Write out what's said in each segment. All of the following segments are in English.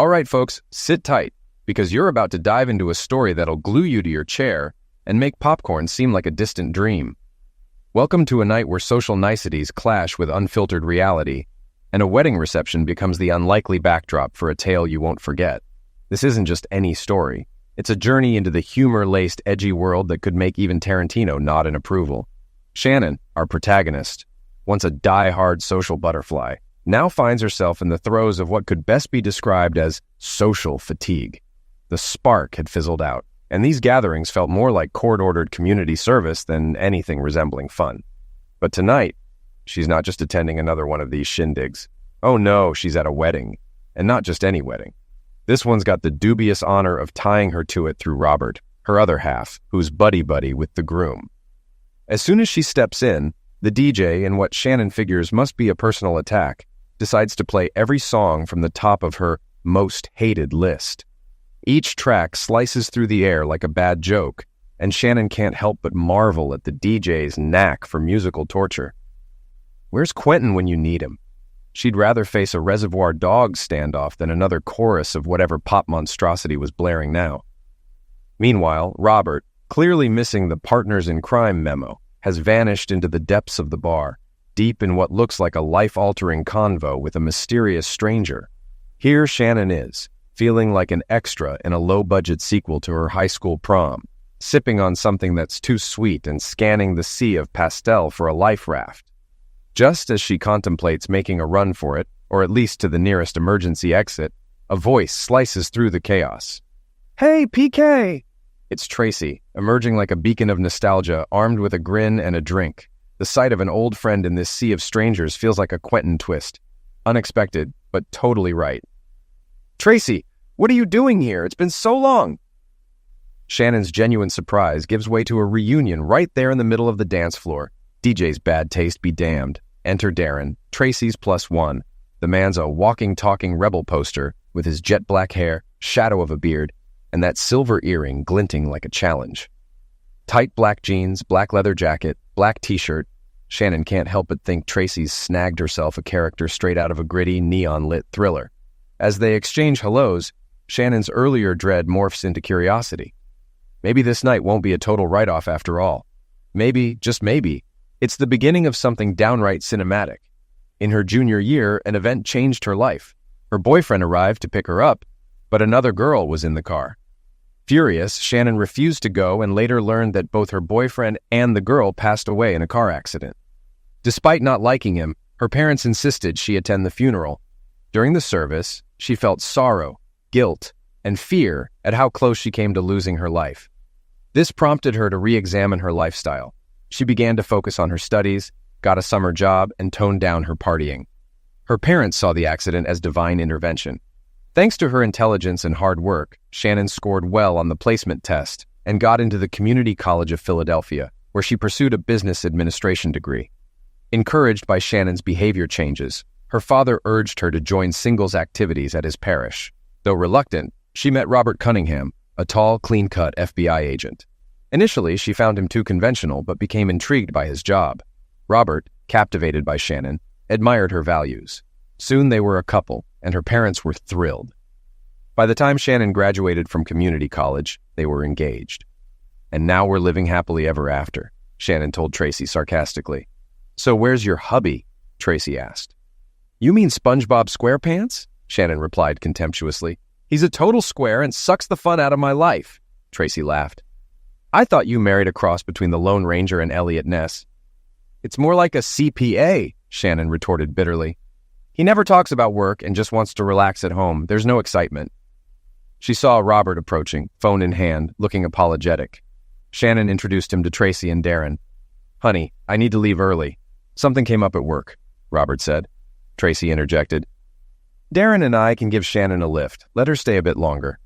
All right, folks, sit tight, because you're about to dive into a story that'll glue you to your chair and make popcorn seem like a distant dream. Welcome to a night where social niceties clash with unfiltered reality, and a wedding reception becomes the unlikely backdrop for a tale you won't forget. This isn't just any story. It's a journey into the humor-laced, edgy world that could make even Tarantino nod in approval. Shannon, our protagonist, once a die-hard social butterfly, now finds herself in the throes of what could best be described as social fatigue. The spark had fizzled out, and these gatherings felt more like court-ordered community service than anything resembling fun. But tonight, she's not just attending another one of these shindigs. Oh no, she's at a wedding, and not just any wedding. This one's got the dubious honor of tying her to it through Robert, her other half, who's buddy-buddy with the groom. As soon as she steps in, the DJ, in what Shannon figures must be a personal attack, decides to play every song from the top of her most hated list. Each track slices through the air like a bad joke, and Shannon can't help but marvel at the DJ's knack for musical torture. Where's Quentin when you need him? She'd rather face a Reservoir Dogs standoff than another chorus of whatever pop monstrosity was blaring now. Meanwhile, Robert, clearly missing the partners in crime memo, has vanished into the depths of the bar, deep in what looks like a life-altering convo with a mysterious stranger. Here Shannon is, feeling like an extra in a low-budget sequel to her high school prom, sipping on something that's too sweet and scanning the sea of pastel for a life raft. Just as she contemplates making a run for it, or at least to the nearest emergency exit, a voice slices through the chaos. "Hey, PK!" It's Tracy, emerging like a beacon of nostalgia, armed with a grin and a drink. The sight of an old friend in this sea of strangers feels like a Quentin twist. Unexpected, but totally right. "Tracy, what are you doing here? It's been so long!" Shannon's genuine surprise gives way to a reunion right there in the middle of the dance floor. DJ's bad taste be damned. Enter Darren, Tracy's +1. The man's a walking, talking rebel poster with his jet black hair, shadow of a beard, and that silver earring glinting like a challenge. Tight black jeans, black leather jacket, black t-shirt. Shannon can't help but think Tracy's snagged herself a character straight out of a gritty, neon-lit thriller. As they exchange hellos, Shannon's earlier dread morphs into curiosity. Maybe this night won't be a total write-off after all. Maybe, just maybe, it's the beginning of something downright cinematic. In her junior year, an event changed her life. Her boyfriend arrived to pick her up, but another girl was in the car. Furious, Shannon refused to go and later learned that both her boyfriend and the girl passed away in a car accident. Despite not liking him, her parents insisted she attend the funeral. During the service, she felt sorrow, guilt, and fear at how close she came to losing her life. This prompted her to re-examine her lifestyle. She began to focus on her studies, got a summer job, and toned down her partying. Her parents saw the accident as divine intervention. Thanks to her intelligence and hard work, Shannon scored well on the placement test and got into the Community College of Philadelphia, where she pursued a business administration degree. Encouraged by Shannon's behavior changes, her father urged her to join singles activities at his parish. Though reluctant, she met Robert Cunningham, a tall, clean-cut FBI agent. Initially, she found him too conventional, but became intrigued by his job. Robert, captivated by Shannon, admired her values. Soon they were a couple, and her parents were thrilled. By the time Shannon graduated from community college, they were engaged. "And now we're living happily ever after," Shannon told Tracy sarcastically. "So where's your hubby?" Tracy asked. "You mean SpongeBob SquarePants?" Shannon replied contemptuously. "He's a total square and sucks the fun out of my life." Tracy laughed. "I thought you married a cross between the Lone Ranger and Elliot Ness." "It's more like a CPA," Shannon retorted bitterly. "He never talks about work and just wants to relax at home. There's no excitement." She saw Robert approaching, phone in hand, looking apologetic. Shannon introduced him to Tracy and Darren. "Honey, I need to leave early. Something came up at work," Robert said. Tracy interjected. "Darren and I can give Shannon a lift. Let her stay a bit longer."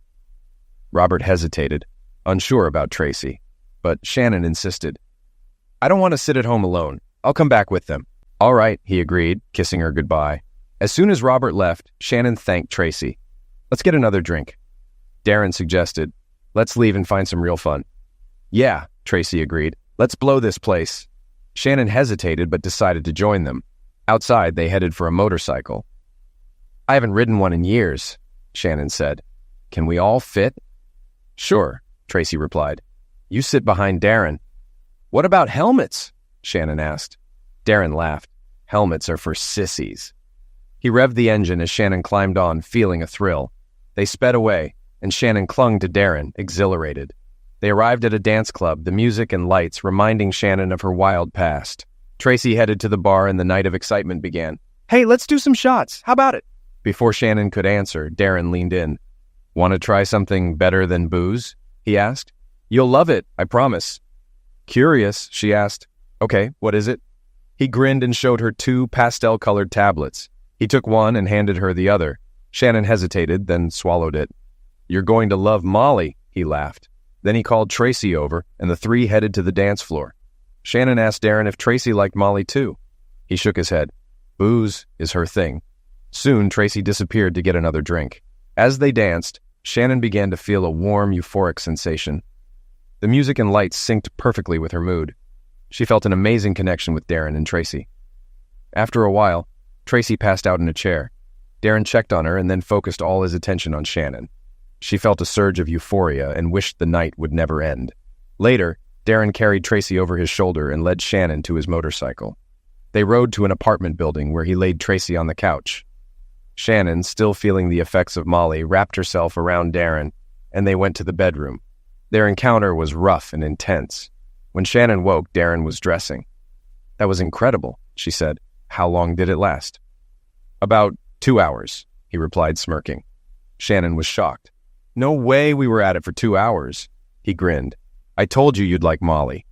Robert hesitated, unsure about Tracy, but Shannon insisted. "I don't want to sit at home alone. I'll come back with them." "All right," he agreed, kissing her goodbye. As soon as Robert left, Shannon thanked Tracy. "Let's get another drink." Darren suggested, "Let's leave and find some real fun." "Yeah," Tracy agreed. "Let's blow this place." Shannon hesitated but decided to join them. Outside, they headed for a motorcycle. "I haven't ridden one in years." Shannon said. "Can we all fit?" "Sure," Tracy replied. "You sit behind Darren." "What about helmets?" Shannon asked. Darren laughed. "Helmets are for sissies." He revved the engine as Shannon climbed on, feeling a thrill. They sped away, and Shannon clung to Darren, exhilarated. They arrived at a dance club, the music and lights reminding Shannon of her wild past. Tracy headed to the bar and the night of excitement began. "Hey, let's do some shots. How about it?" Before Shannon could answer, Darren leaned in. "Want to try something better than booze?" he asked. "You'll love it, I promise." Curious, she asked, "Okay, what is it?" He grinned and showed her 2 pastel-colored tablets. He took one and handed her the other. Shannon hesitated, then swallowed it. "You're going to love Molly," he laughed. Then he called Tracy over, and the 3 headed to the dance floor. Shannon asked Darren if Tracy liked Molly too. He shook his head. Booze is her thing. Soon, Tracy disappeared to get another drink. As they danced, Shannon began to feel a warm, euphoric sensation. The music and lights synced perfectly with her mood. She felt an amazing connection with Darren and Tracy. After a while, Tracy passed out in a chair. Darren checked on her and then focused all his attention on Shannon. She felt a surge of euphoria and wished the night would never end. Later, Darren carried Tracy over his shoulder and led Shannon to his motorcycle. They rode to an apartment building where he laid Tracy on the couch. Shannon, still feeling the effects of Molly, wrapped herself around Darren, and they went to the bedroom. Their encounter was rough and intense. When Shannon woke, Darren was dressing. "That was incredible," she said. "How long did it last?" "About 2 hours," he replied, smirking. Shannon was shocked. "No way we were at it for 2 hours." He grinned. "I told you you'd like Molly."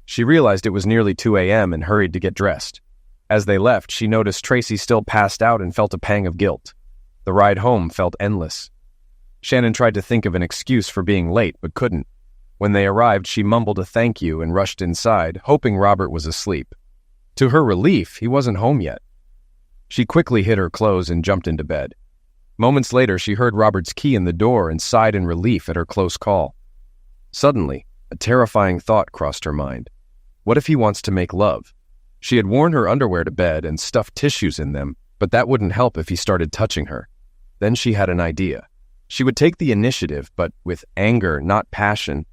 She realized it was nearly 2 a.m. and hurried to get dressed. As they left, she noticed Tracy still passed out and felt a pang of guilt. The ride home felt endless. Shannon tried to think of an excuse for being late, but couldn't. When they arrived, she mumbled a thank you and rushed inside, hoping Robert was asleep. To her relief, he wasn't home yet. She quickly hid her clothes and jumped into bed. Moments later, she heard Robert's key in the door and sighed in relief at her close call. Suddenly, a terrifying thought crossed her mind. What if he wants to make love? She had worn her underwear to bed and stuffed tissues in them, but that wouldn't help if he started touching her. Then she had an idea. She would take the initiative, but with anger, not passion.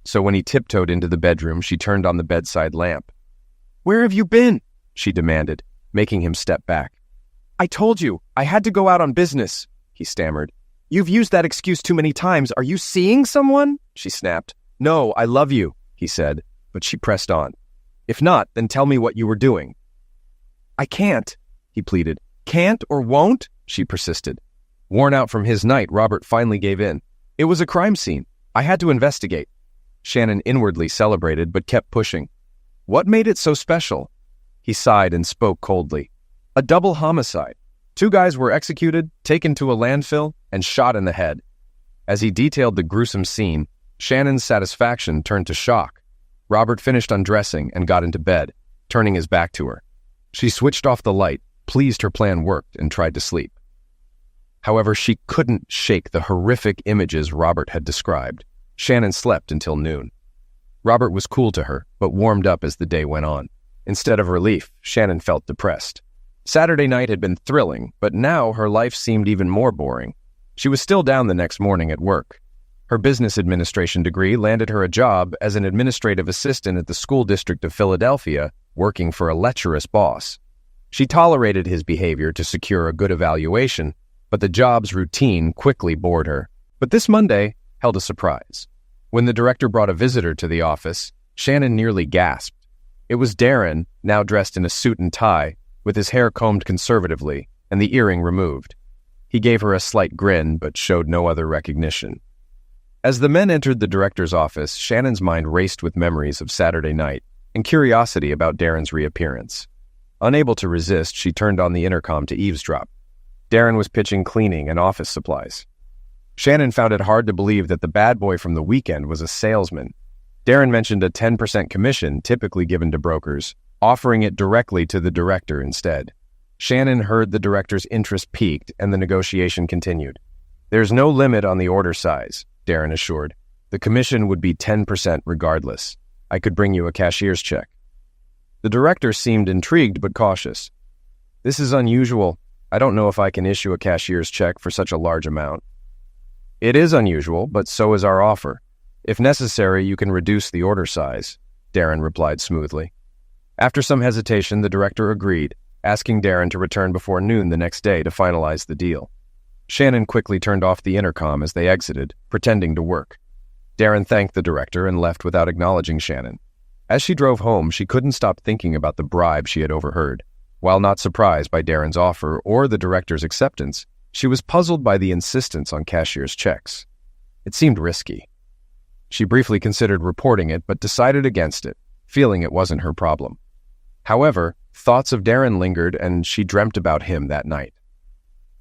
So when he tiptoed into the bedroom, she turned on the bedside lamp. "Where have you been?" she demanded, making him step back. "I told you, I had to go out on business," he stammered. "You've used that excuse too many times. Are you seeing someone?" she snapped. "No, I love you," he said, but she pressed on. "If not, then tell me what you were doing." "I can't," he pleaded. "Can't or won't?" she persisted. Worn out from his night, Robert finally gave in. "It was a crime scene. I had to investigate." Shannon inwardly celebrated, but kept pushing. "What made it so special?" He sighed and spoke coldly. "A double homicide. 2 guys were executed, taken to a landfill, and shot in the head." As he detailed the gruesome scene, Shannon's satisfaction turned to shock. Robert finished undressing and got into bed, turning his back to her. She switched off the light, pleased her plan worked, and tried to sleep. However, she couldn't shake the horrific images Robert had described. Shannon slept until noon. Robert was cool to her, but warmed up as the day went on. Instead of relief, Shannon felt depressed. Saturday night had been thrilling, but now her life seemed even more boring. She was still down the next morning at work. Her business administration degree landed her a job as an administrative assistant at the school district of Philadelphia, working for a lecherous boss. She tolerated his behavior to secure a good evaluation, but the job's routine quickly bored her. But this Monday held a surprise. When the director brought a visitor to the office, Shannon nearly gasped. It was Darren, now dressed in a suit and tie, with his hair combed conservatively and the earring removed. He gave her a slight grin, but showed no other recognition. As the men entered the director's office, Shannon's mind raced with memories of Saturday night and curiosity about Darren's reappearance. Unable to resist, she turned on the intercom to eavesdrop. Darren was pitching cleaning and office supplies. Shannon found it hard to believe that the bad boy from the weekend was a salesman. Darren mentioned a 10% commission typically given to brokers, offering it directly to the director instead. Shannon heard the director's interest peaked and the negotiation continued. "There's no limit on the order size," Darren assured. "The commission would be 10% regardless. I could bring you a cashier's check." The director seemed intrigued but cautious. "This is unusual. I don't know if I can issue a cashier's check for such a large amount. It is unusual, but so is our offer. If necessary, you can reduce the order size, Darren replied smoothly. After some hesitation, the director agreed, asking Darren to return before noon the next day to finalize the deal. Shannon quickly turned off the intercom as they exited, pretending to work. Darren thanked the director and left without acknowledging Shannon. As she drove home, she couldn't stop thinking about the bribe she had overheard. While not surprised by Darren's offer or the director's acceptance, she was puzzled by the insistence on cashier's checks. It seemed risky. She briefly considered reporting it, but decided against it, feeling it wasn't her problem. However, thoughts of Darren lingered, and she dreamt about him that night.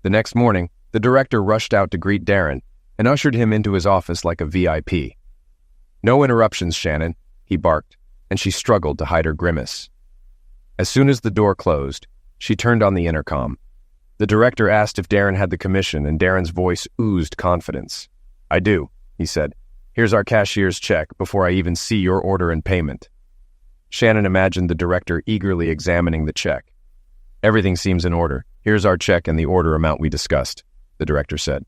The next morning, the director rushed out to greet Darren and ushered him into his office like a VIP. "No interruptions, Shannon," he barked, and she struggled to hide her grimace. As soon as the door closed, she turned on the intercom. The director asked if Darren had the commission, and Darren's voice oozed confidence. "I do," he said. "Here's our cashier's check before I even see your order and payment." Shannon imagined the director eagerly examining the check. "Everything seems in order. Here's our check and the order amount we discussed," the director said.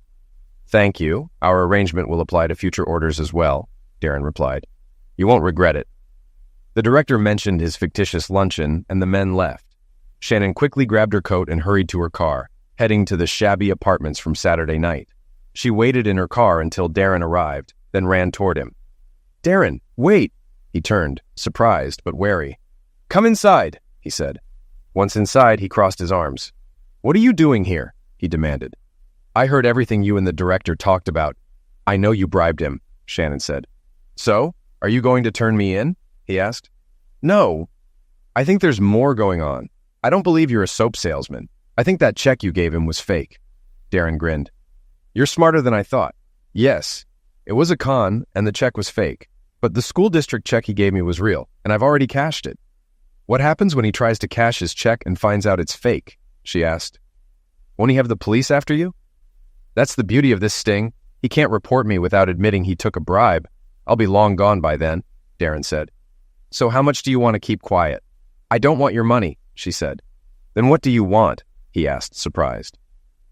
"Thank you. Our arrangement will apply to future orders as well," Darren replied. "You won't regret it." The director mentioned his fictitious luncheon, and the men left. Shannon quickly grabbed her coat and hurried to her car, heading to the shabby apartments from Saturday night. She waited in her car until Darren arrived, then ran toward him. "Darren, wait!" He turned, surprised but wary. "Come inside," he said. Once inside, he crossed his arms. "What are you doing here?" he demanded. "I heard everything you and the director talked about." "I know you bribed him," Shannon said. "So, are you going to turn me in?" he asked. "No. I think there's more going on. I don't believe you're a soap salesman. I think that check you gave him was fake." Darren grinned. "You're smarter than I thought. Yes, it was a con, and the check was fake. But the school district check he gave me was real, and I've already cashed it." "What happens when he tries to cash his check and finds out it's fake?" she asked. "Won't he have the police after you?" "That's the beauty of this sting. He can't report me without admitting he took a bribe. I'll be long gone by then," Darren said. "So how much do you want to keep quiet?" "I don't want your money," she said. "Then what do you want?" he asked, surprised.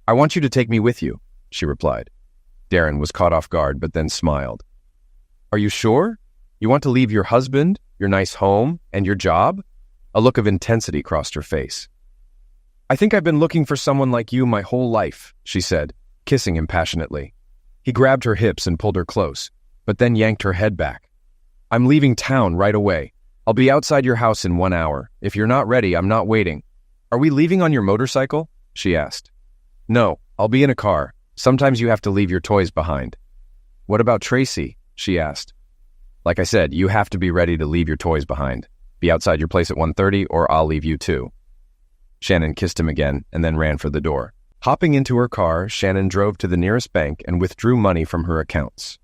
"I want you to take me with you," she replied. Darren was caught off guard, but then smiled. "Are you sure? You want to leave your husband, your nice home, and your job?" A look of intensity crossed her face. "I think I've been looking for someone like you my whole life," she said, kissing him passionately. He grabbed her hips and pulled her close, but then yanked her head back. "I'm leaving town right away. I'll be outside your house in 1 hour. If you're not ready, I'm not waiting." "Are we leaving on your motorcycle?" she asked. "No, I'll be in a car. Sometimes you have to leave your toys behind." "What about Tracy?" she asked. "Like I said, you have to be ready to leave your toys behind. Be outside your place at 1:30, or I'll leave you too." Shannon kissed him again and then ran for the door. Hopping into her car, Shannon drove to the nearest bank and withdrew money from her accounts.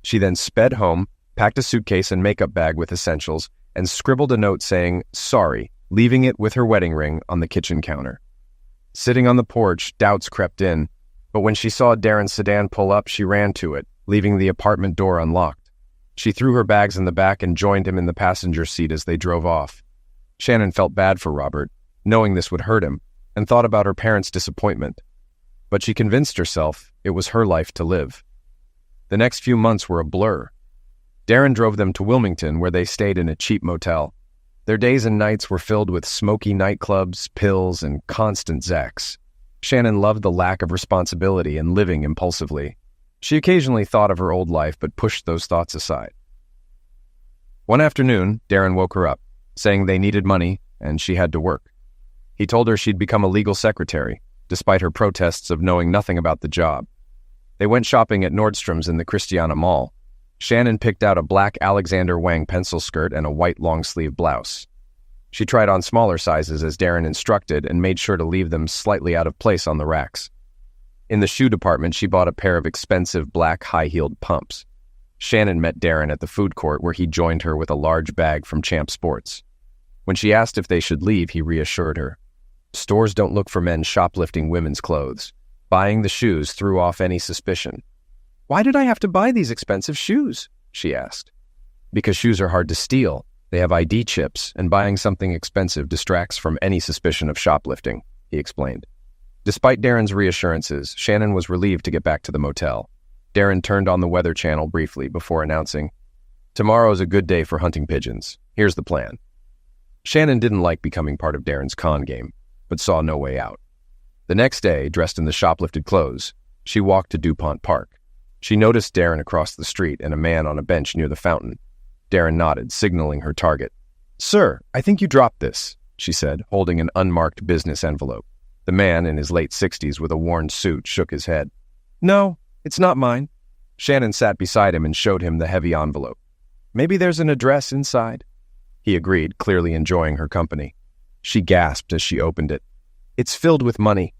She then sped home, packed a suitcase and makeup bag with essentials, and scribbled a note saying, "Sorry," leaving it with her wedding ring on the kitchen counter. Sitting on the porch, doubts crept in, but when she saw Darren's sedan pull up, she ran to it, leaving the apartment door unlocked. She threw her bags in the back and joined him in the passenger seat as they drove off. Shannon felt bad for Robert, knowing this would hurt him, and thought about her parents' disappointment. But she convinced herself it was her life to live. The next few months were a blur. Darren drove them to Wilmington, where they stayed in a cheap motel. Their days and nights were filled with smoky nightclubs, pills, and constant sex. Shannon loved the lack of responsibility and living impulsively. She occasionally thought of her old life, but pushed those thoughts aside. One afternoon, Darren woke her up, saying they needed money and she had to work. He told her she'd become a legal secretary, despite her protests of knowing nothing about the job. They went shopping at Nordstrom's in the Christiana Mall. Shannon picked out a black Alexander Wang pencil skirt and a white long-sleeve blouse. She tried on smaller sizes as Darren instructed and made sure to leave them slightly out of place on the racks. In the shoe department, she bought a pair of expensive black high-heeled pumps. Shannon met Darren at the food court where he joined her with a large bag from Champ Sports. When she asked if they should leave, he reassured her. Stores don't look for men shoplifting women's clothes. Buying the shoes threw off any suspicion. "Why did I have to buy these expensive shoes?" she asked. "Because shoes are hard to steal. They have ID chips, and buying something expensive distracts from any suspicion of shoplifting," he explained. Despite Darren's reassurances, Shannon was relieved to get back to the motel. Darren turned on the Weather Channel briefly before announcing, "Tomorrow's a good day for hunting pigeons. Here's the plan." Shannon didn't like becoming part of Darren's con game, but saw no way out. The next day, dressed in the shoplifted clothes, she walked to DuPont Park. She noticed Darren across the street and a man on a bench near the fountain. Darren nodded, signaling her target. "Sir, I think you dropped this," she said, holding an unmarked business envelope. The man, in his late 60s with a worn suit, shook his head. "No, it's not mine." Shannon sat beside him and showed him the heavy envelope. "Maybe there's an address inside." He agreed, clearly enjoying her company. She gasped as she opened it. "It's filled with money."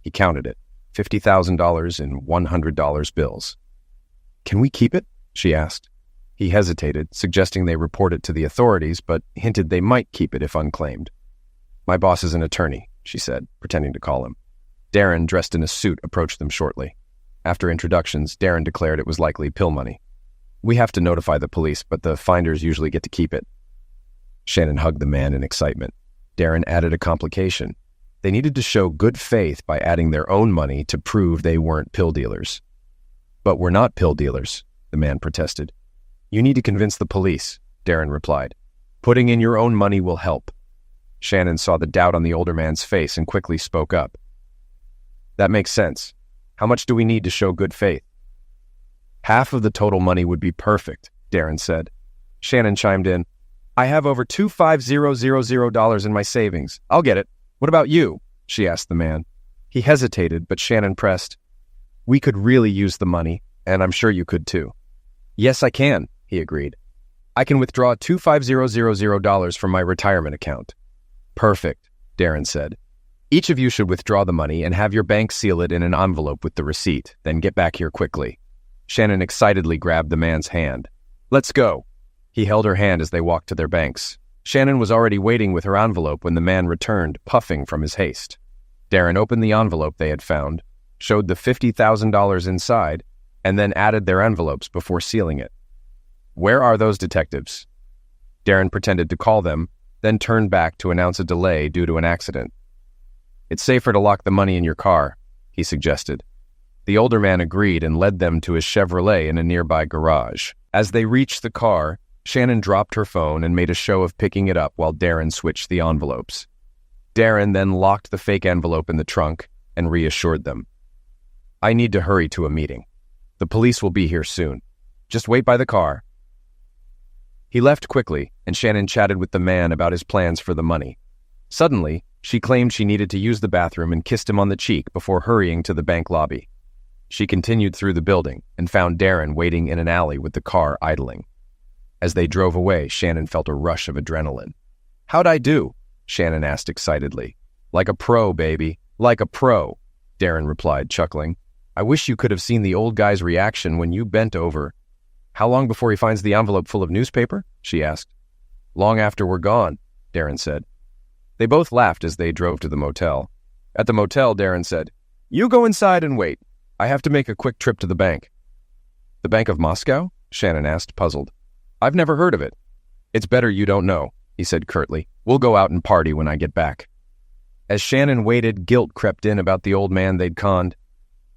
He counted it, $50,000 in $100 bills. "Can we keep it?" she asked. He hesitated, suggesting they report it to the authorities, but hinted they might keep it if unclaimed. "My boss is an attorney," she said, pretending to call him. Darren, dressed in a suit, approached them shortly. After introductions, Darren declared it was likely pill money. "We have to notify the police, but the finders usually get to keep it." Shannon hugged the man in excitement. Darren added a complication. They needed to show good faith by adding their own money to prove they weren't pill dealers. "But we're not pill dealers," the man protested. "You need to convince the police," Darren replied. "Putting in your own money will help." Shannon saw the doubt on the older man's face and quickly spoke up. "That makes sense. How much do we need to show good faith?" "Half of the total money would be perfect," Darren said. Shannon chimed in. "I have over $25,000 in my savings. I'll get it. What about you?" she asked the man. He hesitated, but Shannon pressed. "We could really use the money, and I'm sure you could too." "Yes, I can," he agreed. "I can withdraw $25,000 from my retirement account." "Perfect," Darren said. "Each of you should withdraw the money and have your bank seal it in an envelope with the receipt, then get back here quickly." Shannon excitedly grabbed the man's hand. "Let's go." He held her hand as they walked to their banks. Shannon was already waiting with her envelope when the man returned, puffing from his haste. Darren opened the envelope they had found, showed the $50,000 inside, and then added their envelopes before sealing it. "Where are those detectives?" Darren pretended to call them, then turned back to announce a delay due to an accident. "It's safer to lock the money in your car," he suggested. The older man agreed and led them to his Chevrolet in a nearby garage. As they reached the car, Shannon dropped her phone and made a show of picking it up while Darren switched the envelopes. Darren then locked the fake envelope in the trunk and reassured them. "I need to hurry to a meeting. The police will be here soon. Just wait by the car." He left quickly, and Shannon chatted with the man about his plans for the money. Suddenly, she claimed she needed to use the bathroom and kissed him on the cheek before hurrying to the bank lobby. She continued through the building and found Darren waiting in an alley with the car idling. As they drove away, Shannon felt a rush of adrenaline. "How'd I do?" Shannon asked excitedly. "Like a pro, baby. Like a pro," Darren replied, chuckling. "I wish you could have seen the old guy's reaction when you bent over." "How long before he finds the envelope full of newspaper?" she asked. "Long after we're gone," Darren said. They both laughed as they drove to the motel. At the motel, Darren said, "You go inside and wait. I have to make a quick trip to the bank." "The Bank of Moscow?" Shannon asked, puzzled. "I've never heard of it." "It's better you don't know," he said curtly. "We'll go out and party when I get back." As Shannon waited, guilt crept in about the old man they'd conned.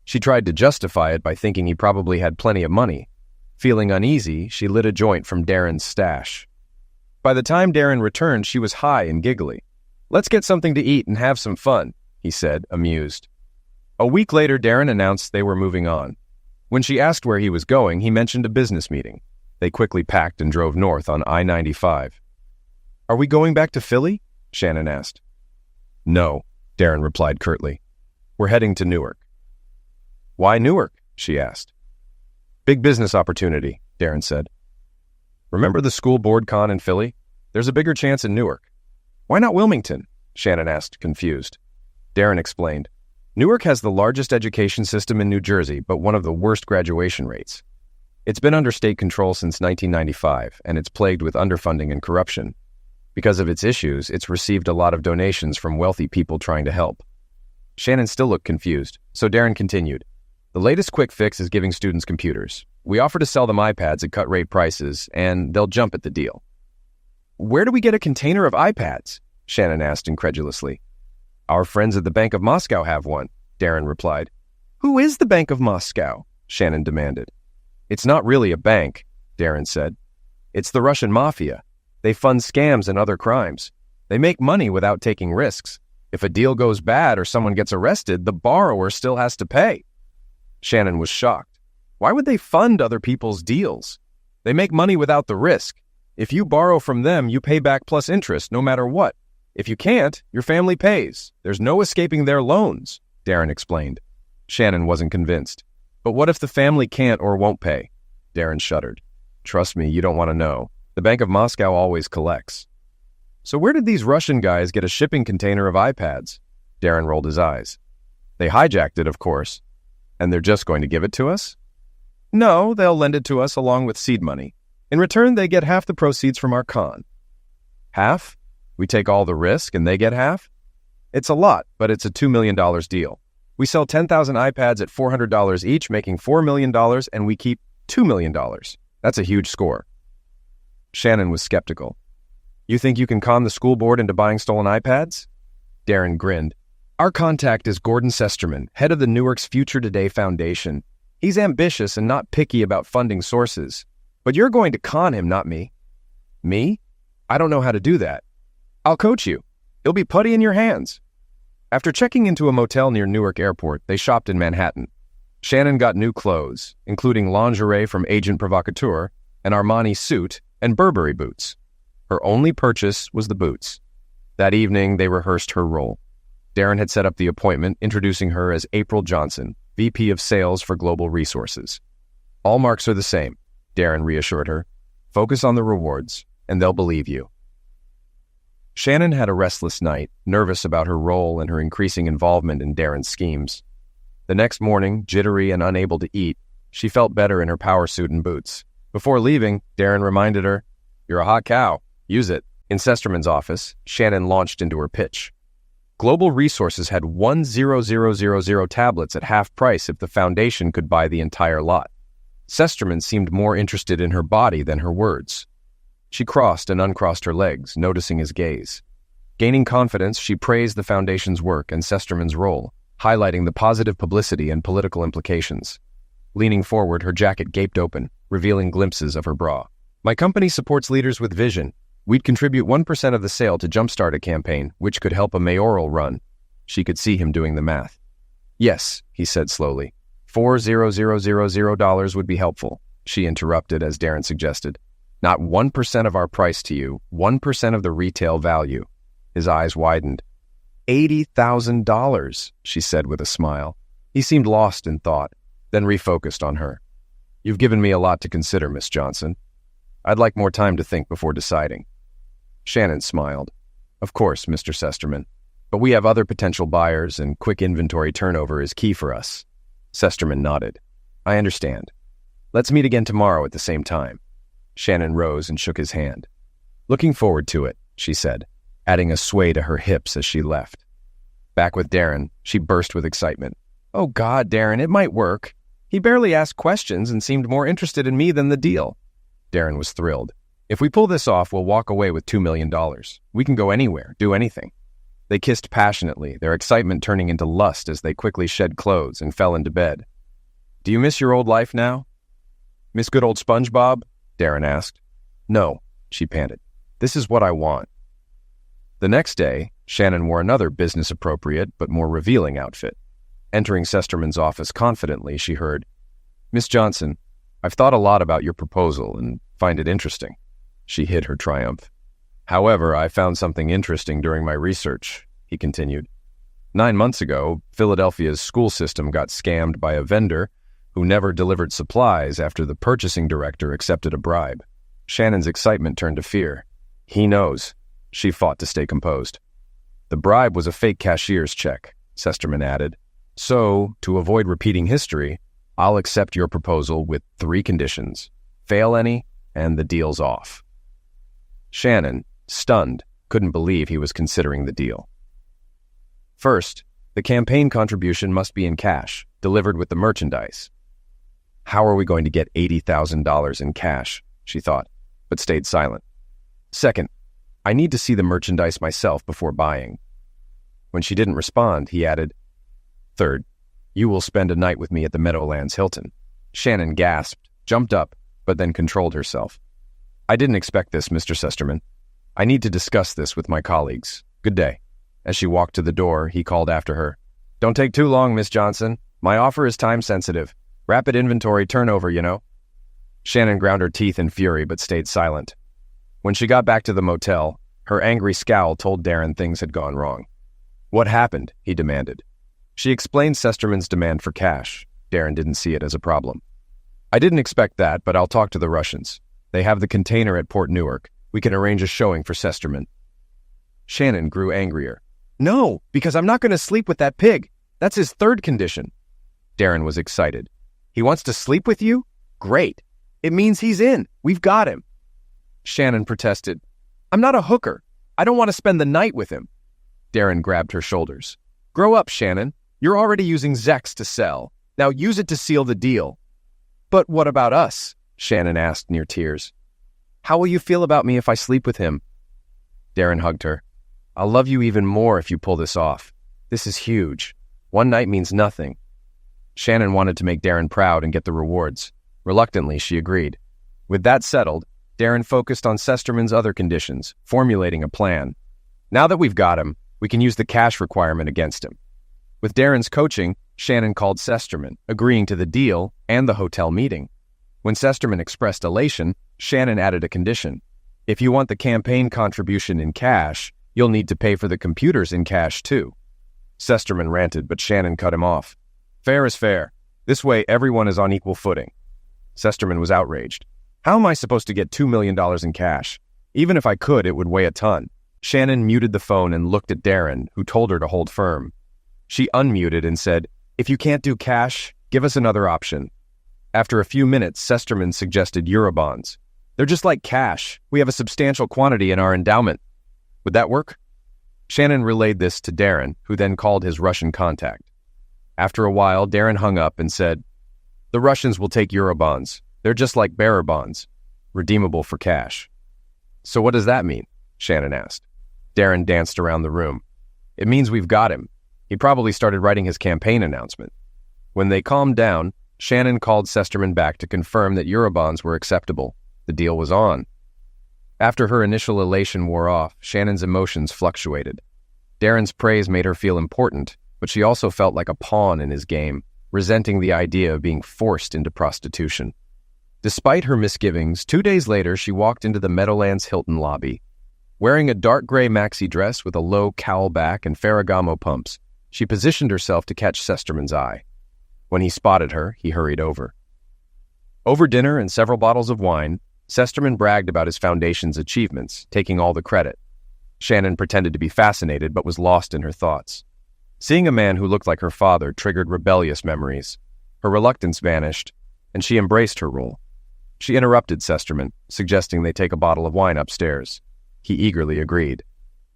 She tried to justify it by thinking he probably had plenty of money. Feeling uneasy, she lit a joint from Darren's stash. By the time Darren returned, she was high and giggly. "Let's get something to eat and have some fun," he said, amused. A week later, Darren announced they were moving on. When she asked where he was going, he mentioned a business meeting. They quickly packed and drove north on I-95. "Are we going back to Philly?" Shannon asked. "No," Darren replied curtly. "We're heading to Newark." "Why Newark?" she asked. "Big business opportunity," Darren said. "Remember the school board con in Philly? There's a bigger chance in Newark." "Why not Wilmington?" Shannon asked, confused. Darren explained. "Newark has the largest education system in New Jersey, but one of the worst graduation rates. It's been under state control since 1995, and it's plagued with underfunding and corruption. Because of its issues, it's received a lot of donations from wealthy people trying to help." Shannon still looked confused, so Darren continued. "The latest quick fix is giving students computers. We offer to sell them iPads at cut-rate prices, and they'll jump at the deal." "Where do we get a container of iPads?" Shannon asked incredulously. Our friends at the Bank of Moscow have one, Darren replied. Who is the Bank of Moscow? Shannon demanded. It's not really a bank, Darren said. It's the Russian mafia. They fund scams and other crimes. They make money without taking risks. If a deal goes bad or someone gets arrested, the borrower still has to pay. Shannon was shocked. Why would they fund other people's deals? They make money without the risk. If you borrow from them, you pay back plus interest no matter what. If you can't, your family pays. There's no escaping their loans, Darren explained. Shannon wasn't convinced. But what if the family can't or won't pay? Darren shuddered. Trust me, you don't want to know. The Bank of Moscow always collects. So where did these Russian guys get a shipping container of iPads? Darren rolled his eyes. They hijacked it, of course. And they're just going to give it to us? No, they'll lend it to us along with seed money. In return, they get half the proceeds from our con. Half? We take all the risk and they get half? It's a lot, but it's a $2 million deal. We sell 10,000 iPads at $400 each, making $4 million, and we keep $2 million. That's a huge score. Shannon was skeptical. You think you can con the school board into buying stolen iPads? Darren grinned. Our contact is Gordon Sesterman, head of the Newark's Future Today Foundation. He's ambitious and not picky about funding sources. But you're going to con him, not me. Me? I don't know how to do that. I'll coach you. It'll be putty in your hands. After checking into a motel near Newark Airport, they shopped in Manhattan. Shannon got new clothes, including lingerie from Agent Provocateur, an Armani suit, and Burberry boots. Her only purchase was the boots. That evening, they rehearsed her role. Darren had set up the appointment, introducing her as April Johnson, VP of Sales for Global Resources. All marks are the same, Darren reassured her. Focus on the rewards, and they'll believe you. Shannon had a restless night, nervous about her role and her increasing involvement in Darren's schemes. The next morning, jittery and unable to eat, she felt better in her power suit and boots. Before leaving, Darren reminded her, You're a hot cow. Use it. In Sesterman's office, Shannon launched into her pitch. Global Resources had 1,000 tablets at half price if the foundation could buy the entire lot. Sesterman seemed more interested in her body than her words. She crossed and uncrossed her legs, noticing his gaze. Gaining confidence, she praised the foundation's work and Sesterman's role, highlighting the positive publicity and political implications. Leaning forward, her jacket gaped open, revealing glimpses of her bra. My company supports leaders with vision. We'd contribute 1% of the sale to jumpstart a campaign, which could help a mayoral run. She could see him doing the math. Yes, he said slowly. $4,000 would be helpful, she interrupted as Darren suggested. Not 1% of our price to you, 1% of the retail value. His eyes widened. $80,000, she said with a smile. He seemed lost in thought, then refocused on her. You've given me a lot to consider, Miss Johnson. I'd like more time to think before deciding. Shannon smiled. Of course, Mr. Sesterman. But we have other potential buyers, and quick inventory turnover is key for us. Sesterman nodded. I understand. Let's meet again tomorrow at the same time. Shannon rose and shook his hand. Looking forward to it, she said, adding a sway to her hips as she left. Back with Darren, she burst with excitement. Oh God, Darren, it might work. He barely asked questions and seemed more interested in me than the deal. Darren was thrilled. If we pull this off, we'll walk away with $2 million. We can go anywhere, do anything. They kissed passionately, their excitement turning into lust as they quickly shed clothes and fell into bed. Do you miss your old life now? Miss good old SpongeBob? Darren asked. No, she panted. This is what I want. The next day, Shannon wore another business-appropriate but more revealing outfit. Entering Sesterman's office confidently, she heard, Miss Johnson, I've thought a lot about your proposal and find it interesting. She hid her triumph. However, I found something interesting during my research, he continued. 9 months ago, Philadelphia's school system got scammed by a vendor who never delivered supplies after the purchasing director accepted a bribe. Shannon's excitement turned to fear. He knows. She fought to stay composed. The bribe was a fake cashier's check, Sesterman added. So, to avoid repeating history, I'll accept your proposal with 3 conditions. Fail any, and the deal's off. Shannon, stunned, couldn't believe he was considering the deal. First, the campaign contribution must be in cash, delivered with the merchandise. How are we going to get $80,000 in cash, she thought, but stayed silent. Second, I need to see the merchandise myself before buying. When she didn't respond, he added, "Third, you will spend a night with me at the Meadowlands Hilton." Shannon gasped, jumped up, but then controlled herself. "I didn't expect this, Mr. Sesterman. I need to discuss this with my colleagues. Good day." As she walked to the door, he called after her, "Don't take too long, Miss Johnson. My offer is time-sensitive. Rapid inventory turnover, you know." Shannon ground her teeth in fury but stayed silent. When she got back to the motel, her angry scowl told Darren things had gone wrong. "What happened?" he demanded. She explained Sesterman's demand for cash. Darren didn't see it as a problem. "I didn't expect that, but I'll talk to the Russians. They have the container at Port Newark. We can arrange a showing for Sesterman." Shannon grew angrier. "No, because I'm not going to sleep with that pig. That's his third condition." Darren was excited. "He wants to sleep with you? Great. It means he's in. We've got him." Shannon protested. "I'm not a hooker. I don't want to spend the night with him." Darren grabbed her shoulders. "Grow up, Shannon. You're already using Zex to sell. Now use it to seal the deal." "But what about us?" Shannon asked near tears. "How will you feel about me if I sleep with him?" Darren hugged her. "I'll love you even more if you pull this off. This is huge. One night means nothing." Shannon wanted to make Darren proud and get the rewards. Reluctantly, she agreed. With that settled, Darren focused on Sesterman's other conditions, formulating a plan. Now that we've got him, we can use the cash requirement against him. With Darren's coaching, Shannon called Sesterman, agreeing to the deal and the hotel meeting. When Sesterman expressed elation, Shannon added a condition. "If you want the campaign contribution in cash, you'll need to pay for the computers in cash too." Sesterman ranted, but Shannon cut him off. "Fair is fair. This way everyone is on equal footing." Sesterman was outraged. "How am I supposed to get $2 million in cash? Even if I could, it would weigh a ton." Shannon muted the phone and looked at Darren, who told her to hold firm. She unmuted and said, "If you can't do cash, give us another option." After a few minutes, Sesterman suggested Eurobonds. "They're just like cash. We have a substantial quantity in our endowment. Would that work?" Shannon relayed this to Darren, who then called his Russian contact. After a while, Darren hung up and said, "The Russians will take Eurobonds. They're just like bearer bonds, redeemable for cash." "So what does that mean?" Shannon asked. Darren danced around the room. "It means we've got him. He probably started writing his campaign announcement." When they calmed down, Shannon called Sesterman back to confirm that Eurobonds were acceptable. The deal was on. After her initial elation wore off, Shannon's emotions fluctuated. Darren's praise made her feel important, but she also felt like a pawn in his game, resenting the idea of being forced into prostitution. Despite her misgivings, 2 days later she walked into the Meadowlands Hilton lobby. Wearing a dark gray maxi dress with a low cowl back and Ferragamo pumps, she positioned herself to catch Sesterman's eye. When he spotted her, he hurried over. Over dinner and several bottles of wine, Sesterman bragged about his foundation's achievements, taking all the credit. Shannon pretended to be fascinated but was lost in her thoughts. Seeing a man who looked like her father triggered rebellious memories. Her reluctance vanished, and she embraced her role. She interrupted Sesterman, suggesting they take a bottle of wine upstairs. He eagerly agreed.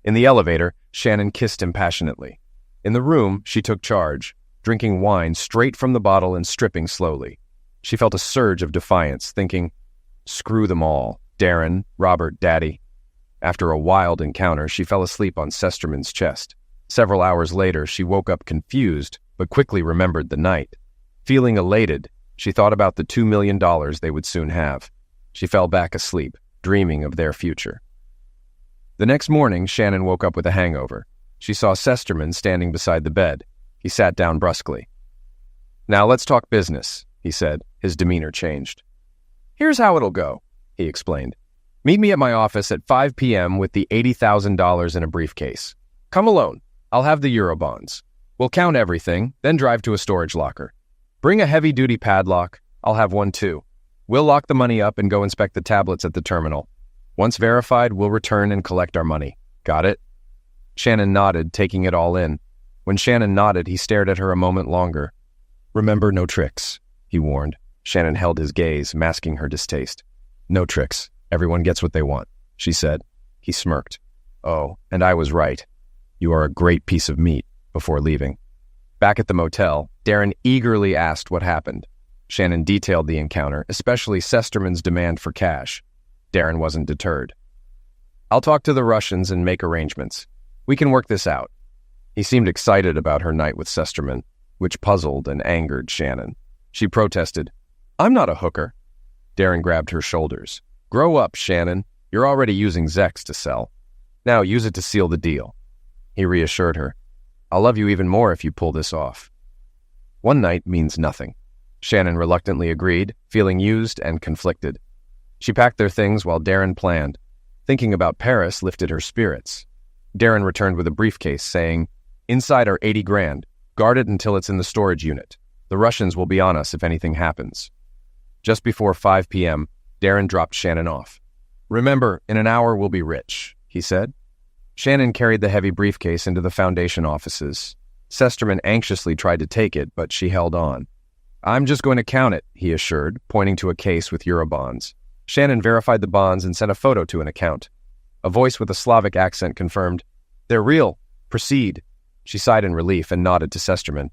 In the elevator, Shannon kissed him passionately. In the room, she took charge, drinking wine straight from the bottle and stripping slowly. She felt a surge of defiance, thinking, "Screw them all, Darren, Robert, Daddy." After a wild encounter, she fell asleep on Sesterman's chest. Several hours later, she woke up confused, but quickly remembered the night. Feeling elated, she thought about the $2 million they would soon have. She fell back asleep, dreaming of their future. The next morning, Shannon woke up with a hangover. She saw Sesterman standing beside the bed. He sat down brusquely. "Now let's talk business," he said. His demeanor changed. "Here's how it'll go," he explained. "Meet me at my office at 5 p.m. with the $80,000 in a briefcase. Come alone. I'll have the Eurobonds. We'll count everything, then drive to a storage locker. Bring a heavy-duty padlock. I'll have one too. We'll lock the money up and go inspect the tablets at the terminal. Once verified, we'll return and collect our money. Got it?" Shannon nodded, taking it all in. When Shannon nodded, he stared at her a moment longer. "Remember, no tricks," he warned. Shannon held his gaze, masking her distaste. "No tricks. Everyone gets what they want," she said. He smirked. "Oh, and I was right. You are a great piece of meat," before leaving. Back at the motel, Darren eagerly asked what happened. Shannon detailed the encounter, especially Sesterman's demand for cash. Darren wasn't deterred. "I'll talk to the Russians and make arrangements. We can work this out." He seemed excited about her night with Sesterman, which puzzled and angered Shannon. She protested, "I'm not a hooker." Darren grabbed her shoulders. "Grow up, Shannon. You're already using Zex to sell. Now use it to seal the deal." He reassured her, "I'll love you even more if you pull this off." One night means nothing. Shannon reluctantly agreed, feeling used and conflicted. She packed their things while Darren planned. Thinking about Paris lifted her spirits. Darren returned with a briefcase, saying, "Inside are 80 grand. Guard it until it's in the storage unit. The Russians will be on us if anything happens." Just before 5 p.m., Darren dropped Shannon off. "Remember, in an hour we'll be rich," he said. Shannon carried the heavy briefcase into the Foundation offices. Sesterman anxiously tried to take it, but she held on. "I'm just going to count it," he assured, pointing to a case with Eurobonds. Shannon verified the bonds and sent a photo to an account. A voice with a Slavic accent confirmed, "They're real. Proceed." She sighed in relief and nodded to Sesterman.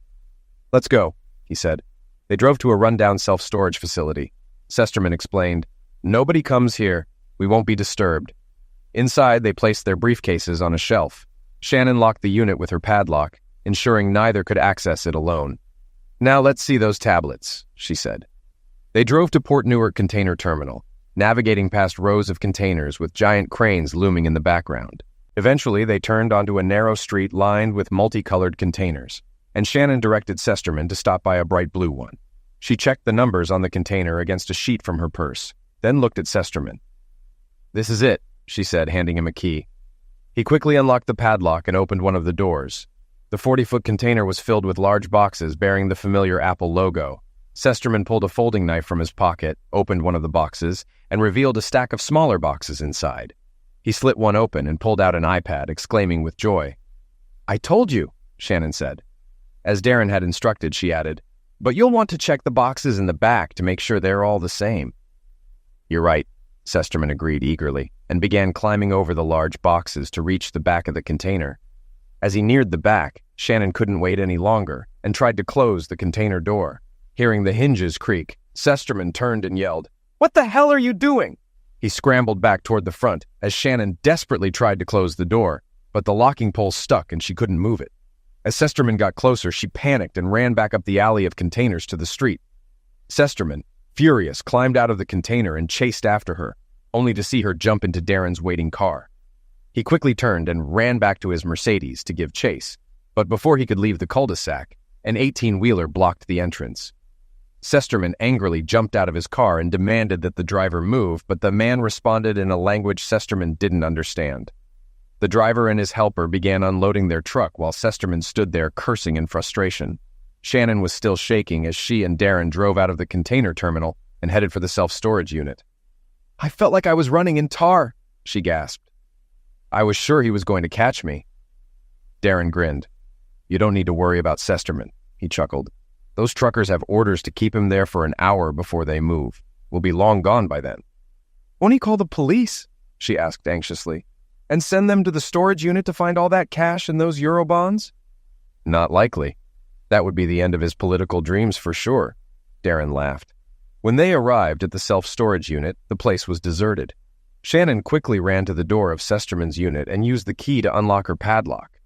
"Let's go," he said. They drove to a rundown self-storage facility. Sesterman explained, "Nobody comes here. We won't be disturbed." Inside, they placed their briefcases on a shelf. Shannon locked the unit with her padlock, ensuring neither could access it alone. "Now let's see those tablets," she said. They drove to Port Newark Container Terminal, navigating past rows of containers with giant cranes looming in the background. Eventually, they turned onto a narrow street lined with multicolored containers, and Shannon directed Sesterman to stop by a bright blue one. She checked the numbers on the container against a sheet from her purse, then looked at Sesterman. "This is it," she said, handing him a key. He quickly unlocked the padlock and opened one of the doors. The 40-foot container was filled with large boxes bearing the familiar Apple logo. Sesterman pulled a folding knife from his pocket, opened one of the boxes, and revealed a stack of smaller boxes inside. He slit one open and pulled out an iPad, exclaiming with joy. "I told you," Shannon said. As Darren had instructed, she added, "But you'll want to check the boxes in the back to make sure they're all the same." "You're right," Sesterman agreed eagerly, and began climbing over the large boxes to reach the back of the container. As he neared the back, Shannon couldn't wait any longer and tried to close the container door. Hearing the hinges creak, Sesterman turned and yelled, "What the hell are you doing?" He scrambled back toward the front as Shannon desperately tried to close the door, but the locking pole stuck and she couldn't move it. As Sesterman got closer, she panicked and ran back up the alley of containers to the street. Sesterman, furious, climbed out of the container and chased after her, only to see her jump into Darren's waiting car. He quickly turned and ran back to his Mercedes to give chase, but before he could leave the cul-de-sac, an 18-wheeler blocked the entrance. Sesterman angrily jumped out of his car and demanded that the driver move, but the man responded in a language Sesterman didn't understand. The driver and his helper began unloading their truck while Sesterman stood there cursing in frustration. Shannon was still shaking as she and Darren drove out of the container terminal and headed for the self-storage unit. "I felt like I was running in tar," she gasped. "I was sure he was going to catch me." Darren grinned. "You don't need to worry about Sesterman," he chuckled. "Those truckers have orders to keep him there for an hour before they move. We'll be long gone by then." "Won't he call the police?" she asked anxiously. "And send them to the storage unit to find all that cash and those Eurobonds?" "Not likely. That would be the end of his political dreams for sure," Darren laughed. When they arrived at the self-storage unit, the place was deserted. Shannon quickly ran to the door of Sesterman's unit and used the key to unlock her padlock.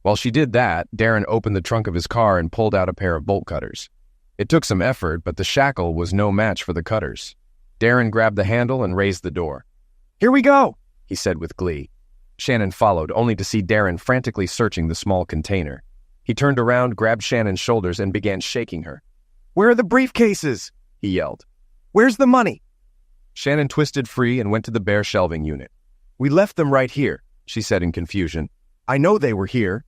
While she did that, Darren opened the trunk of his car and pulled out a pair of bolt cutters. It took some effort, but the shackle was no match for the cutters. Darren grabbed the handle and raised the door. "Here we go," he said with glee. Shannon followed, only to see Darren frantically searching the small container. He turned around, grabbed Shannon's shoulders, and began shaking her. "Where are the briefcases?" he yelled. "Where's the money?" Shannon twisted free and went to the bare shelving unit. "We left them right here," she said in confusion. "I know they were here."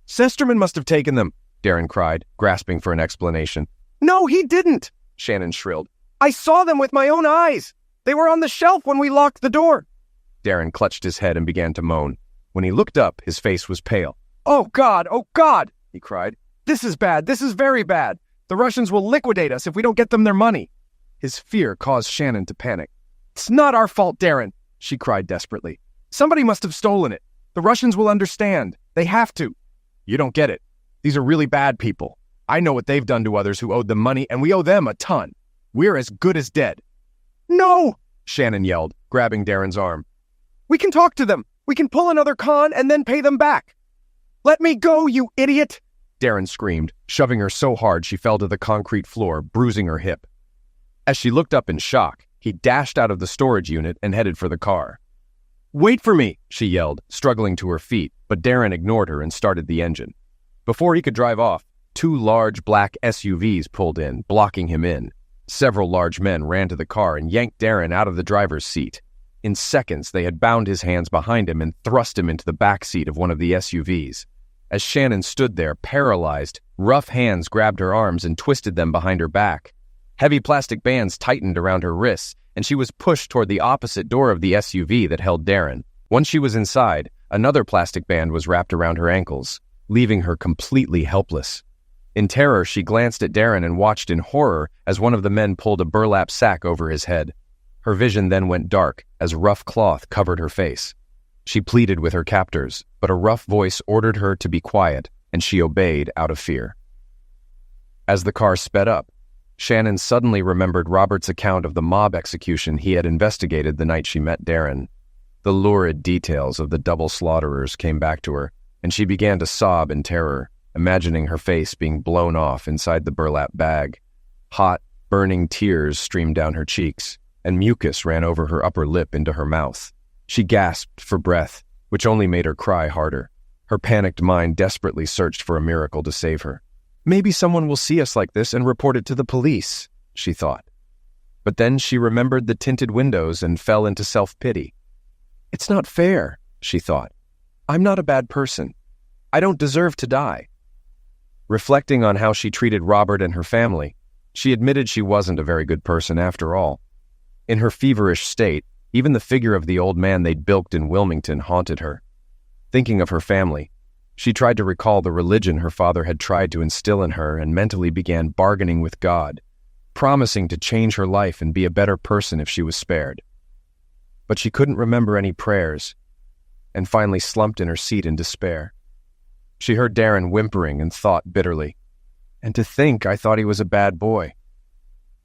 "Sesterman must have taken them," Darren cried, grasping for an explanation. "No, he didn't," Shannon shrilled. "I saw them with my own eyes. They were on the shelf when we locked the door." Darren clutched his head and began to moan. When he looked up, his face was pale. Oh, God, he cried. "This is bad. This is very bad. The Russians will liquidate us if we don't get them their money." His fear caused Shannon to panic. "It's not our fault, Darren," she cried desperately. "Somebody must have stolen it. The Russians will understand. They have to." "You don't get it. These are really bad people. I know what they've done to others who owed them money, and we owe them a ton. We're as good as dead." "No!" Shannon yelled, grabbing Darren's arm. "We can talk to them. We can pull another con and then pay them back." "Let me go, you idiot!" Darren screamed, shoving her so hard she fell to the concrete floor, bruising her hip. As she looked up in shock, he dashed out of the storage unit and headed for the car. "Wait for me," she yelled, struggling to her feet, but Darren ignored her and started the engine. Before he could drive off, 2 large black SUVs pulled in, blocking him in. Several large men ran to the car and yanked Darren out of the driver's seat. In seconds, they had bound his hands behind him and thrust him into the back seat of one of the SUVs. As Shannon stood there, paralyzed, rough hands grabbed her arms and twisted them behind her back. Heavy plastic bands tightened around her wrists, and she was pushed toward the opposite door of the SUV that held Darren. Once she was inside, another plastic band was wrapped around her ankles, leaving her completely helpless. In terror, she glanced at Darren and watched in horror as one of the men pulled a burlap sack over his head. Her vision then went dark as rough cloth covered her face. She pleaded with her captors, but a rough voice ordered her to be quiet, and she obeyed out of fear. As the car sped up, Shannon suddenly remembered Robert's account of the mob execution he had investigated the night she met Darren. The lurid details of the double slaughterers came back to her, and she began to sob in terror, imagining her face being blown off inside the burlap bag. Hot, burning tears streamed down her cheeks, and mucus ran over her upper lip into her mouth. She gasped for breath, which only made her cry harder. Her panicked mind desperately searched for a miracle to save her. "Maybe someone will see us like this and report it to the police," she thought. But then she remembered the tinted windows and fell into self-pity. "It's not fair," she thought. "I'm not a bad person. I don't deserve to die." Reflecting on how she treated Robert and her family, she admitted she wasn't a very good person after all. In her feverish state, even the figure of the old man they'd bilked in Wilmington haunted her. Thinking of her family, she tried to recall the religion her father had tried to instill in her and mentally began bargaining with God, promising to change her life and be a better person if she was spared. But she couldn't remember any prayers, and finally slumped in her seat in despair. She heard Darren whimpering and thought bitterly, "And to think I thought he was a bad boy."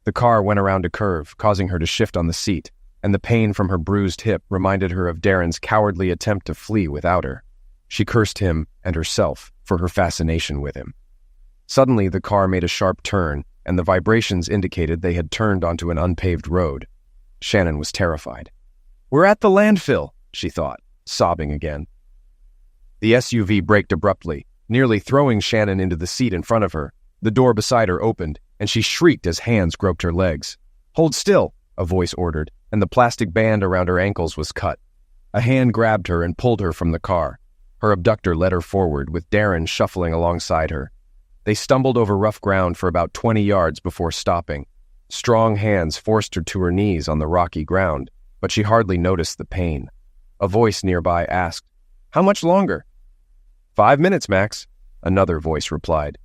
The car went around a curve, causing her to shift on the seat, and the pain from her bruised hip reminded her of Darren's cowardly attempt to flee without her. She cursed him and herself for her fascination with him. Suddenly, the car made a sharp turn, and the vibrations indicated they had turned onto an unpaved road. Shannon was terrified. "We're at the landfill," she thought, sobbing again. The SUV braked abruptly, nearly throwing Shannon into the seat in front of her. The door beside her opened, and she shrieked as hands groped her legs. "Hold still," a voice ordered, and the plastic band around her ankles was cut. A hand grabbed her and pulled her from the car. Her abductor led her forward, with Darren shuffling alongside her. They stumbled over rough ground for about 20 yards before stopping. Strong hands forced her to her knees on the rocky ground, but she hardly noticed the pain. A voice nearby asked, "How much longer?" "5 minutes, Max," another voice replied.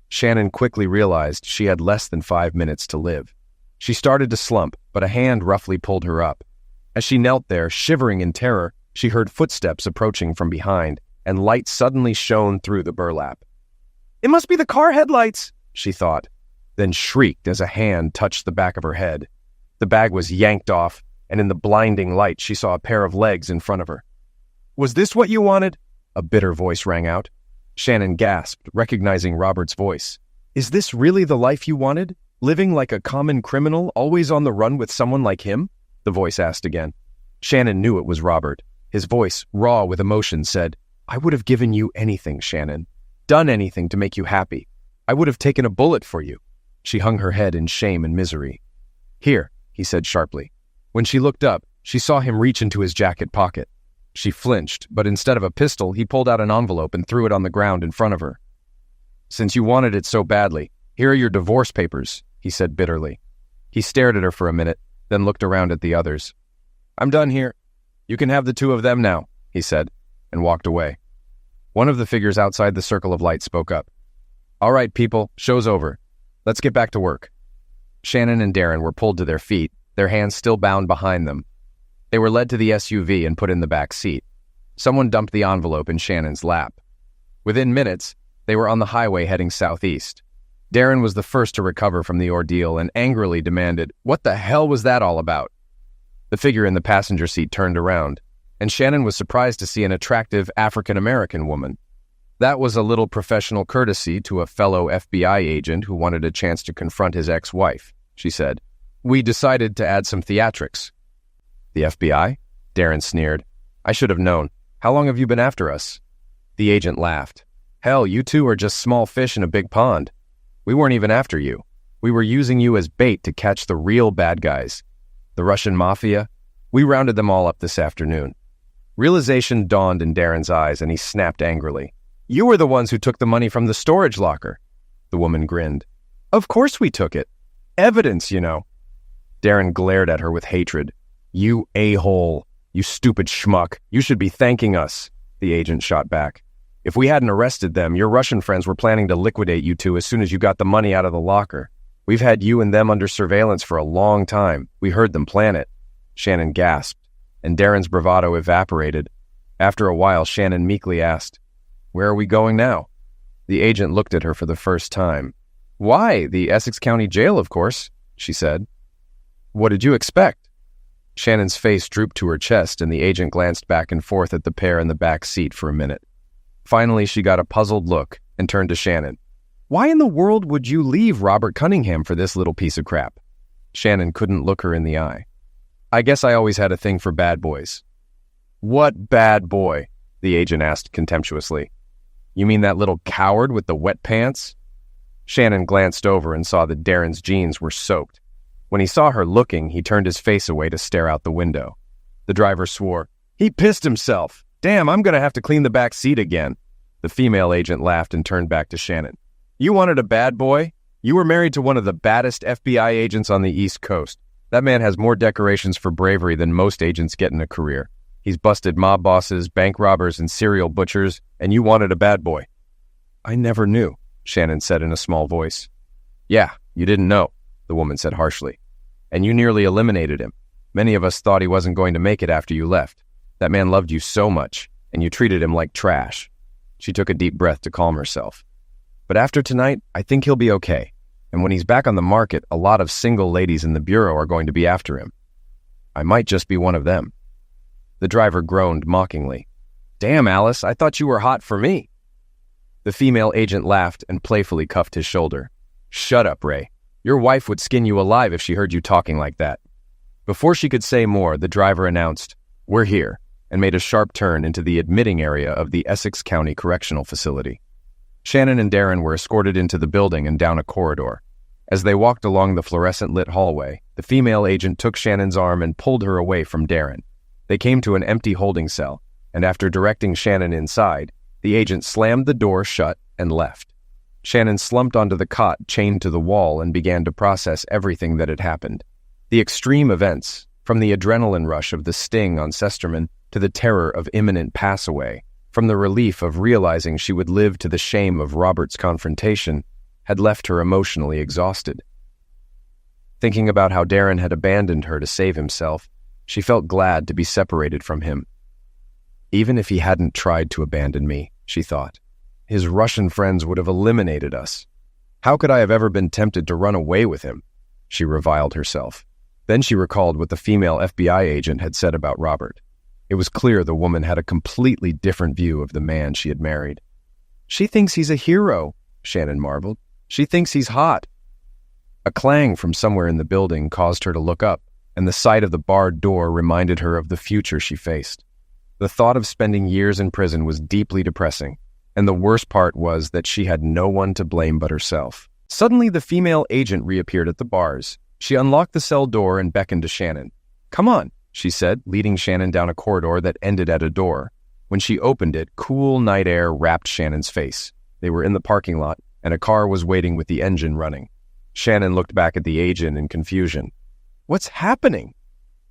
Shannon quickly realized she had less than 5 minutes to live. She started to slump, but a hand roughly pulled her up. As she knelt there, shivering in terror, she heard footsteps approaching from behind, and light suddenly shone through the burlap. "It must be the car headlights," she thought, then shrieked as a hand touched the back of her head. The bag was yanked off, and in the blinding light she saw a pair of legs in front of her. "Was this what you wanted?" a bitter voice rang out. Shannon gasped, recognizing Robert's voice. "Is this really the life you wanted? Living like a common criminal, always on the run with someone like him?" the voice asked again. Shannon knew it was Robert. His voice, raw with emotion, said, "I would have given you anything, Shannon. Done anything to make you happy. I would have taken a bullet for you." She hung her head in shame and misery. "Here," he said sharply. When she looked up, she saw him reach into his jacket pocket. She flinched, but instead of a pistol, he pulled out an envelope and threw it on the ground in front of her. "Since you wanted it so badly, here are your divorce papers," he said bitterly. He stared at her for a minute, then looked around at the others. "I'm done here. You can have the 2 of them now," he said, and walked away. One of the figures outside the circle of light spoke up. "All right, people, show's over. Let's get back to work." Shannon and Darren were pulled to their feet, their hands still bound behind them. They were led to the SUV and put in the back seat. Someone dumped the envelope in Shannon's lap. Within minutes, they were on the highway heading southeast. Darren was the first to recover from the ordeal and angrily demanded, "What the hell was that all about?" The figure in the passenger seat turned around, and Shannon was surprised to see an attractive African-American woman. That was a little professional courtesy to a fellow FBI agent who wanted a chance to confront his ex-wife, she said. We decided to add some theatrics. The FBI? Darren sneered. I should have known. How long have you been after us? The agent laughed. Hell, you two are just small fish in a big pond. We weren't even after you. We were using you as bait to catch the real bad guys. The Russian mafia? We rounded them all up this afternoon. Realization dawned in Darren's eyes, and he snapped angrily. You were the ones who took the money from the storage locker. The woman grinned. Of course we took it. Evidence, you know. Darren glared at her with hatred. You a-hole. You stupid schmuck. You should be thanking us, the agent shot back. If we hadn't arrested them, your Russian friends were planning to liquidate you two as soon as you got the money out of the locker. We've had you and them under surveillance for a long time. We heard them plan it. Shannon gasped, and Darren's bravado evaporated. After a while, Shannon meekly asked, Where are we going now? The agent looked at her for the first time. Why, the Essex County Jail, of course, she said. What did you expect? Shannon's face drooped to her chest, and the agent glanced back and forth at the pair in the back seat for a minute. Finally, she got a puzzled look and turned to Shannon. Why in the world would you leave Robert Cunningham for this little piece of crap? Shannon couldn't look her in the eye. I guess I always had a thing for bad boys. What bad boy? The agent asked contemptuously. You mean that little coward with the wet pants? Shannon glanced over and saw that Darren's jeans were soaked. When he saw her looking, he turned his face away to stare out the window. The driver swore. He pissed himself. Damn, I'm going to have to clean the back seat again. The female agent laughed and turned back to Shannon. You wanted a bad boy? You were married to one of the baddest FBI agents on the East Coast. That man has more decorations for bravery than most agents get in a career. He's busted mob bosses, bank robbers, and serial butchers, and you wanted a bad boy. I never knew, Shannon said in a small voice. Yeah, you didn't know, the woman said harshly. And you nearly eliminated him. Many of us thought he wasn't going to make it after you left. That man loved you so much, and you treated him like trash. She took a deep breath to calm herself. But after tonight, I think he'll be okay. And when he's back on the market, a lot of single ladies in the bureau are going to be after him. I might just be one of them. The driver groaned mockingly. Damn, Alice, I thought you were hot for me. The female agent laughed and playfully cuffed his shoulder. Shut up, Ray. Your wife would skin you alive if she heard you talking like that. Before she could say more, the driver announced, We're here, and made a sharp turn into the admitting area of the Essex County Correctional Facility. Shannon and Darren were escorted into the building and down a corridor. As they walked along the fluorescent-lit hallway, the female agent took Shannon's arm and pulled her away from Darren. They came to an empty holding cell, and after directing Shannon inside, the agent slammed the door shut and left. Shannon slumped onto the cot chained to the wall and began to process everything that had happened. The extreme events, from the adrenaline rush of the sting on Sesterman to the terror of imminent pass-away, from the relief of realizing she would live to the shame of Robert's confrontation, had left her emotionally exhausted. Thinking about how Darren had abandoned her to save himself, she felt glad to be separated from him. Even if he hadn't tried to abandon me, she thought, his Russian friends would have eliminated us. How could I have ever been tempted to run away with him? She reviled herself. Then she recalled what the female FBI agent had said about Robert. It was clear the woman had a completely different view of the man she had married. She thinks he's a hero, Shannon marveled. She thinks he's hot. A clang from somewhere in the building caused her to look up, and the sight of the barred door reminded her of the future she faced. The thought of spending years in prison was deeply depressing, and the worst part was that she had no one to blame but herself. Suddenly, the female agent reappeared at the bars. She unlocked the cell door and beckoned to Shannon. Come on, she said, leading Shannon down a corridor that ended at a door. When she opened it, cool night air wrapped Shannon's face. They were in the parking lot, and a car was waiting with the engine running. Shannon looked back at the agent in confusion. What's happening?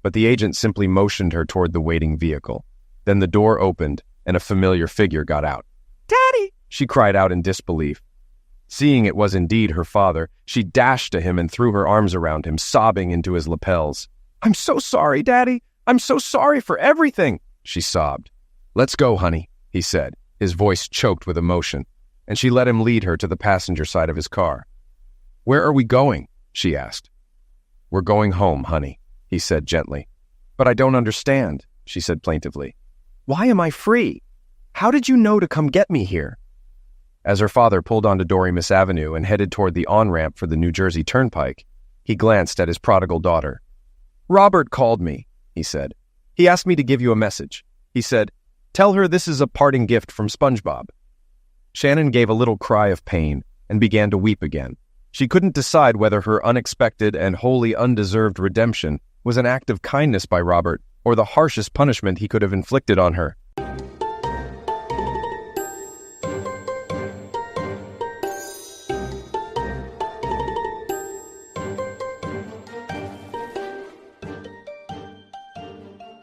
But the agent simply motioned her toward the waiting vehicle. Then the door opened, and a familiar figure got out. Daddy! She cried out in disbelief. Seeing it was indeed her father, she dashed to him and threw her arms around him, sobbing into his lapels. I'm so sorry, Daddy. I'm so sorry for everything, she sobbed. Let's go, honey, he said, his voice choked with emotion, and she let him lead her to the passenger side of his car. Where are we going? She asked. We're going home, honey, he said gently. But I don't understand, she said plaintively. Why am I free? How did you know to come get me here? As her father pulled onto Doremus Avenue and headed toward the on-ramp for the New Jersey Turnpike, he glanced at his prodigal daughter. "Robert called me," he said. "He asked me to give you a message. He said, 'Tell her this is a parting gift from SpongeBob.'" Shannon gave a little cry of pain and began to weep again. She couldn't decide whether her unexpected and wholly undeserved redemption was an act of kindness by Robert or the harshest punishment he could have inflicted on her.